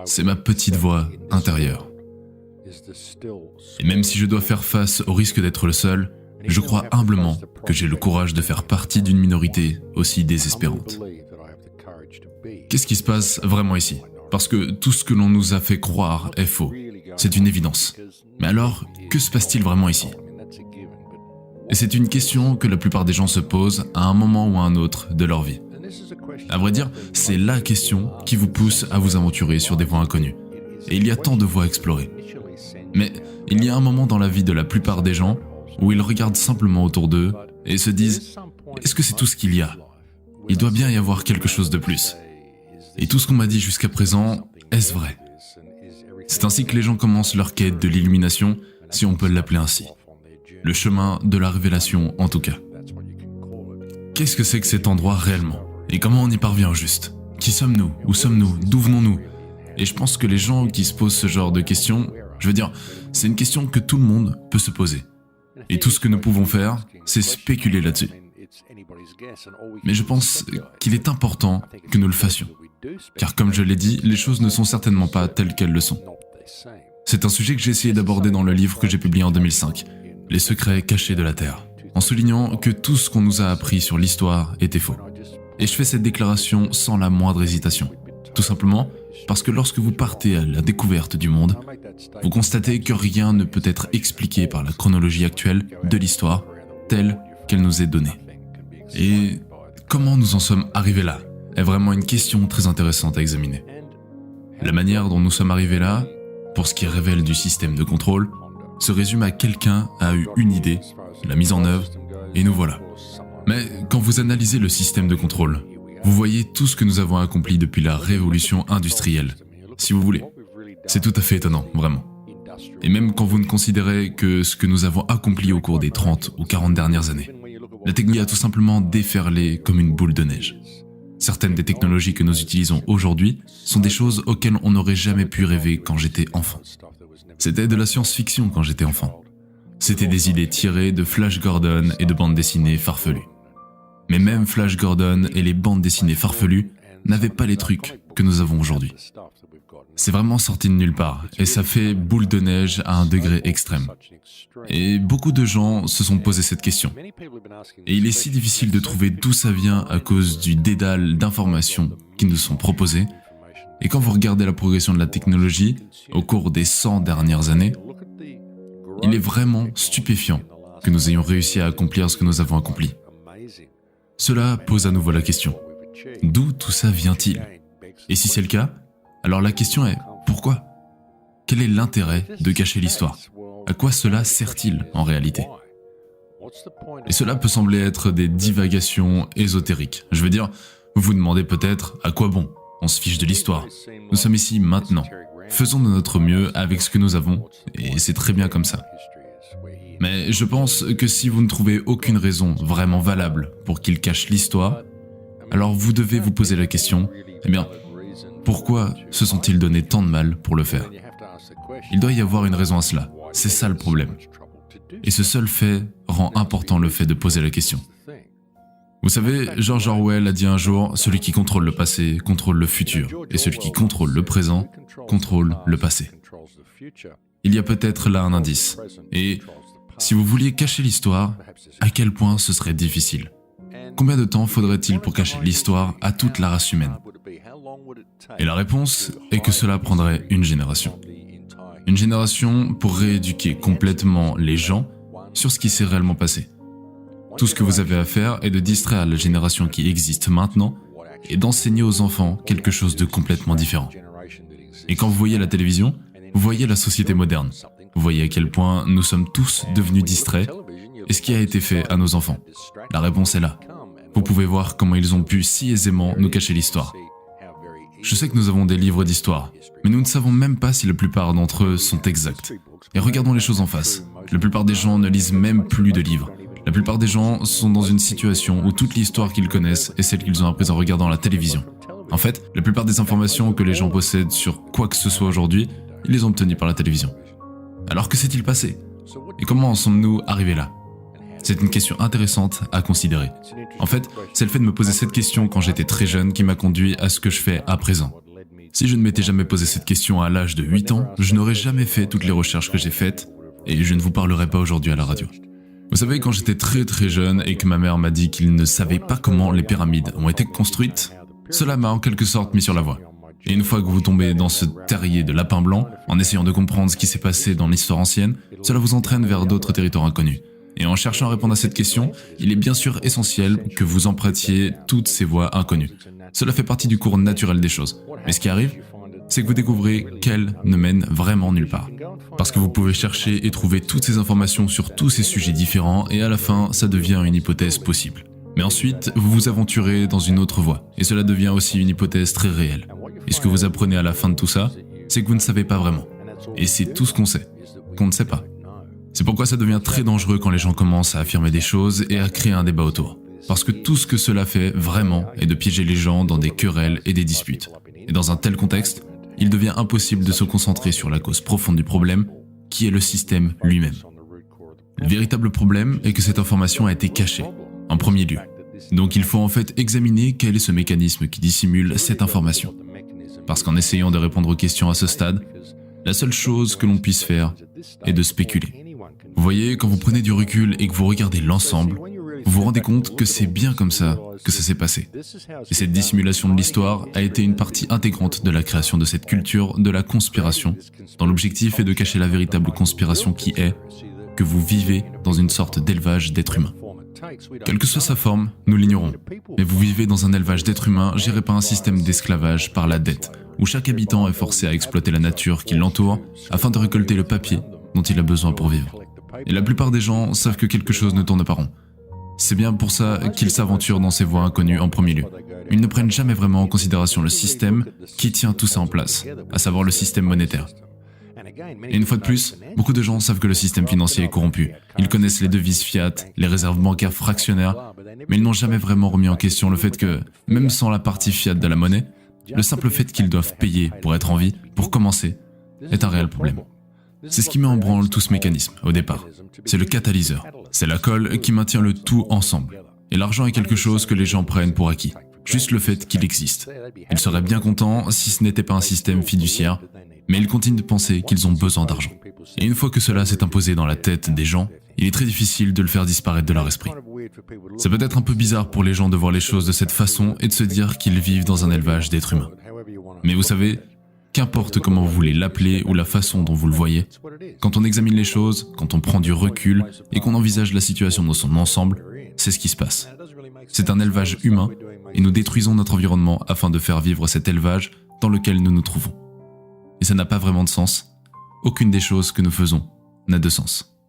C'est ma petite voix intérieure. Et même si je dois faire face au risque d'être le seul, je crois humblement que j'ai le courage de faire partie d'une minorité aussi désespérante. Qu'est-ce qui se passe vraiment ici? Parce que tout ce que l'on nous a fait croire est faux. C'est une évidence. Mais alors, que se passe-t-il vraiment ici? Et c'est une question que la plupart des gens se posent à un moment ou à un autre de leur vie. À vrai dire, c'est la question qui vous pousse à vous aventurer sur des voies inconnues. Et il y a tant de voies à explorer. Mais il y a un moment dans la vie de la plupart des gens où ils regardent simplement autour d'eux et se disent « Est-ce que c'est tout ce qu'il y a? Il doit bien y avoir quelque chose de plus. » Et tout ce qu'on m'a dit jusqu'à présent, est-ce vrai? C'est ainsi que les gens commencent leur quête de l'illumination, si on peut l'appeler ainsi. Le chemin de la révélation en tout cas. Qu'est-ce que c'est que cet endroit réellement? Et comment on y parvient au juste? Qui sommes-nous? Où sommes-nous? D'où venons-nous? Et je pense que les gens qui se posent ce genre de questions, je veux dire, c'est une question que tout le monde peut se poser. Et tout ce que nous pouvons faire, c'est spéculer là-dessus. Mais je pense qu'il est important que nous le fassions. Car comme je l'ai dit, les choses ne sont certainement pas telles qu'elles le sont. C'est un sujet que j'ai essayé d'aborder dans le livre que j'ai publié en 2005, Les secrets cachés de la Terre, en soulignant que tout ce qu'on nous a appris sur l'histoire était faux. Et je fais cette déclaration sans la moindre hésitation. Tout simplement parce que lorsque vous partez à la découverte du monde, vous constatez que rien ne peut être expliqué par la chronologie actuelle de l'histoire telle qu'elle nous est donnée. Et comment nous en sommes arrivés là est vraiment une question très intéressante à examiner. La manière dont nous sommes arrivés là, pour ce qui révèle du système de contrôle, se résume à quelqu'un a eu une idée, l'a mise en œuvre, et nous voilà. Mais quand vous analysez le système de contrôle, vous voyez tout ce que nous avons accompli depuis la révolution industrielle, si vous voulez. C'est tout à fait étonnant, vraiment. Et même quand vous ne considérez que ce que nous avons accompli au cours des 30 ou 40 dernières années, la technologie a tout simplement déferlé comme une boule de neige. Certaines des technologies que nous utilisons aujourd'hui sont des choses auxquelles on n'aurait jamais pu rêver quand j'étais enfant. C'était de la science-fiction quand j'étais enfant. C'était des idées tirées de Flash Gordon et de bandes dessinées farfelues. Mais même Flash Gordon et les bandes dessinées farfelues n'avaient pas les trucs que nous avons aujourd'hui. C'est vraiment sorti de nulle part, et ça fait boule de neige à un degré extrême. Et beaucoup de gens se sont posé cette question. Et il est si difficile de trouver d'où ça vient à cause du dédale d'informations qui nous sont proposées. Et quand vous regardez la progression de la technologie au cours des 100 dernières années, il est vraiment stupéfiant que nous ayons réussi à accomplir ce que nous avons accompli. Cela pose à nouveau la question. D'où tout ça vient-il? Et si c'est le cas, alors la question est pourquoi? Quel est l'intérêt de cacher l'histoire? À quoi cela sert-il en réalité? Et cela peut sembler être des divagations ésotériques. Je veux dire, vous vous demandez peut-être à quoi bon? On se fiche de l'histoire. Nous sommes ici maintenant. Faisons de notre mieux avec ce que nous avons, et c'est très bien comme ça. Mais je pense que si vous ne trouvez aucune raison vraiment valable pour qu'ils cachent l'histoire, alors vous devez vous poser la question, eh bien, pourquoi se sont-ils donné tant de mal pour le faire? Il doit y avoir une raison à cela, c'est ça le problème. Et ce seul fait rend important le fait de poser la question. Vous savez, George Orwell a dit un jour, celui qui contrôle le passé contrôle le futur, et celui qui contrôle le présent contrôle le passé. Il y a peut-être là un indice, et si vous vouliez cacher l'histoire, à quel point ce serait difficile? Combien de temps faudrait-il pour cacher l'histoire à toute la race humaine? Et la réponse est que cela prendrait une génération. Une génération pour rééduquer complètement les gens sur ce qui s'est réellement passé. Tout ce que vous avez à faire est de distraire la génération qui existe maintenant et d'enseigner aux enfants quelque chose de complètement différent. Et quand vous voyez la télévision, vous voyez la société moderne. Vous voyez à quel point nous sommes tous devenus distraits et ce qui a été fait à nos enfants. La réponse est là. Vous pouvez voir comment ils ont pu si aisément nous cacher l'histoire. Je sais que nous avons des livres d'histoire, mais nous ne savons même pas si la plupart d'entre eux sont exacts. Et regardons les choses en face. La plupart des gens ne lisent même plus de livres. La plupart des gens sont dans une situation où toute l'histoire qu'ils connaissent est celle qu'ils ont apprise en regardant la télévision. En fait, la plupart des informations que les gens possèdent sur quoi que ce soit aujourd'hui, ils les ont obtenues par la télévision. Alors que s'est-il passé? Et comment en sommes-nous arrivés là? C'est une question intéressante à considérer. En fait, c'est le fait de me poser cette question quand j'étais très jeune qui m'a conduit à ce que je fais à présent. Si je ne m'étais jamais posé cette question à l'âge de 8 ans, je n'aurais jamais fait toutes les recherches que j'ai faites et je ne vous parlerai pas aujourd'hui à la radio. Vous savez, quand j'étais très jeune et que ma mère m'a dit qu'il ne savait pas comment les pyramides ont été construites, cela m'a en quelque sorte mis sur la voie. Et une fois que vous tombez dans ce terrier de lapin blanc, en essayant de comprendre ce qui s'est passé dans l'histoire ancienne, cela vous entraîne vers d'autres territoires inconnus. Et en cherchant à répondre à cette question, il est bien sûr essentiel que vous empruntiez toutes ces voies inconnues. Cela fait partie du cours naturel des choses. Mais ce qui arrive, c'est que vous découvrez qu'elles ne mènent vraiment nulle part. Parce que vous pouvez chercher et trouver toutes ces informations sur tous ces sujets différents et à la fin, ça devient une hypothèse possible. Mais ensuite, vous vous aventurez dans une autre voie et cela devient aussi une hypothèse très réelle. Et ce que vous apprenez à la fin de tout ça, c'est que vous ne savez pas vraiment. Et c'est tout ce qu'on sait, qu'on ne sait pas. C'est pourquoi ça devient très dangereux quand les gens commencent à affirmer des choses et à créer un débat autour. Parce que tout ce que cela fait vraiment est de piéger les gens dans des querelles et des disputes. Et dans un tel contexte, il devient impossible de se concentrer sur la cause profonde du problème, qui est le système lui-même. Le véritable problème est que cette information a été cachée, en premier lieu. Donc il faut en fait examiner quel est ce mécanisme qui dissimule cette information. Parce qu'en essayant de répondre aux questions à ce stade, la seule chose que l'on puisse faire est de spéculer. Vous voyez, quand vous prenez du recul et que vous regardez l'ensemble, vous vous rendez compte que c'est bien comme ça que ça s'est passé. Et cette dissimulation de l'histoire a été une partie intégrante de la création de cette culture de la conspiration, dont l'objectif est de cacher la véritable conspiration qui est que vous vivez dans une sorte d'élevage d'êtres humains. Quelle que soit sa forme, nous l'ignorons. Mais vous vivez dans un élevage d'êtres humains géré par un système d'esclavage par la dette, où chaque habitant est forcé à exploiter la nature qui l'entoure afin de récolter le papier dont il a besoin pour vivre. Et la plupart des gens savent que quelque chose ne tourne pas rond. C'est bien pour ça qu'ils s'aventurent dans ces voies inconnues en premier lieu. Ils ne prennent jamais vraiment en considération le système qui tient tout ça en place, à savoir le système monétaire. Et une fois de plus, beaucoup de gens savent que le système financier est corrompu. Ils connaissent les devises fiat, les réserves bancaires fractionnaires, mais ils n'ont jamais vraiment remis en question le fait que, même sans la partie fiat de la monnaie, le simple fait qu'ils doivent payer pour être en vie, pour commencer, est un réel problème. C'est ce qui met en branle tout ce mécanisme, au départ. C'est le catalyseur. C'est la colle qui maintient le tout ensemble. Et l'argent est quelque chose que les gens prennent pour acquis. Juste le fait qu'il existe. Ils seraient bien contents si ce n'était pas un système fiduciaire, mais ils continuent de penser qu'ils ont besoin d'argent. Et une fois que cela s'est imposé dans la tête des gens, il est très difficile de le faire disparaître de leur esprit. C'est peut-être un peu bizarre pour les gens de voir les choses de cette façon et de se dire qu'ils vivent dans un élevage d'êtres humains. Mais vous savez, qu'importe comment vous voulez l'appeler ou la façon dont vous le voyez, quand on examine les choses, quand on prend du recul et qu'on envisage la situation dans son ensemble, c'est ce qui se passe. C'est un élevage humain et nous détruisons notre environnement afin de faire vivre cet élevage dans lequel nous nous trouvons. Et ça n'a pas vraiment de sens. Aucune des choses que nous faisons n'a de sens.